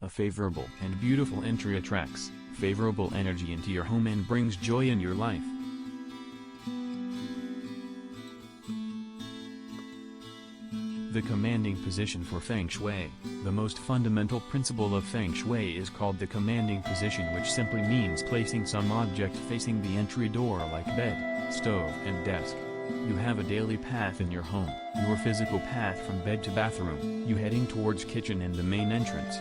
A favorable and beautiful entry attracts favorable energy into your home and brings joy in your life. The commanding position for Feng Shui. The most fundamental principle of Feng Shui is called the commanding position, which simply means placing some object facing the entry door like bed, stove and desk. You have a daily path in your home, your physical path from bed to bathroom, you heading towards kitchen and the main entrance.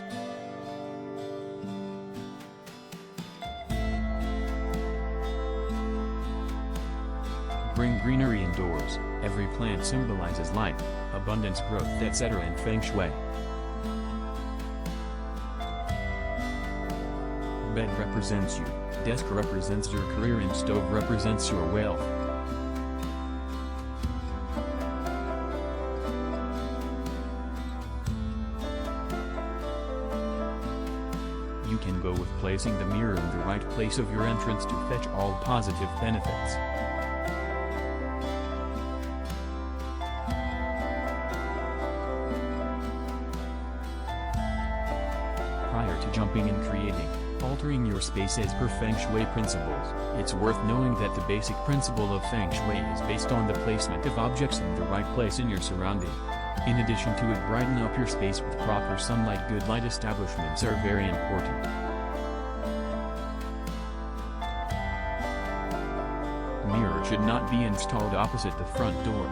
Bring greenery indoors. Every plant symbolizes life, abundance, growth, etc. in Feng Shui. Bed represents you, desk represents your career and stove represents your wealth. You can go with placing the mirror in the right place of your entrance to fetch all positive benefits. Prior to jumping and creating, altering your space as per Feng Shui principles, it's worth knowing that the basic principle of Feng Shui is based on the placement of objects in the right place in your surrounding. In addition to it, brighten up your space with proper sunlight. Good light establishments are very important. Mirror should not be installed opposite the front door.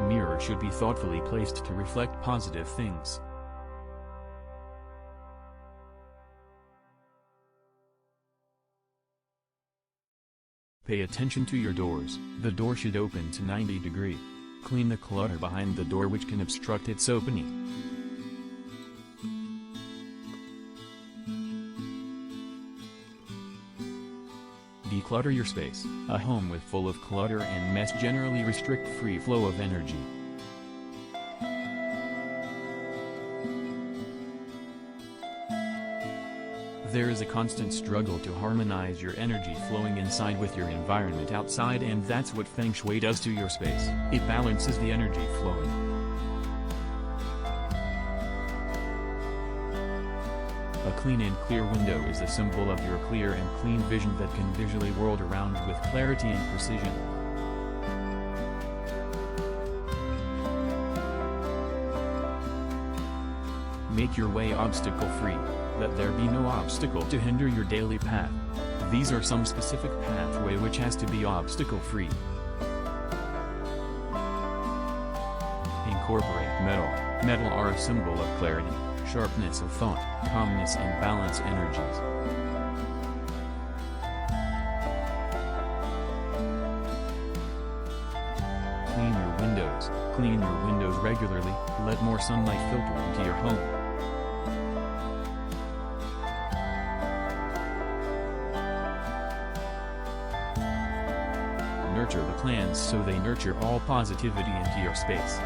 Mirror should be thoughtfully placed to reflect positive things. Pay attention to your doors. The door should open to 90 degrees. Clean the clutter behind the door which can obstruct its opening. Declutter your space. A home with full of clutter and mess generally restrict free flow of energy. There is a constant struggle to harmonize your energy flowing inside with your environment outside, and that's what Feng Shui does to your space. It balances the energy flowing. A clean and clear window is a symbol of your clear and clean vision that can visually world around with clarity and precision. Make your way obstacle-free. Let there be no obstacle to hinder your daily path. These are some specific pathway which has to be obstacle-free. Incorporate metal. Metal are a symbol of clarity, sharpness of thought, calmness and balance energies. Clean your windows. Clean your windows regularly. Let more sunlight filter into your home. Nurture the plants so they nurture all positivity into your space.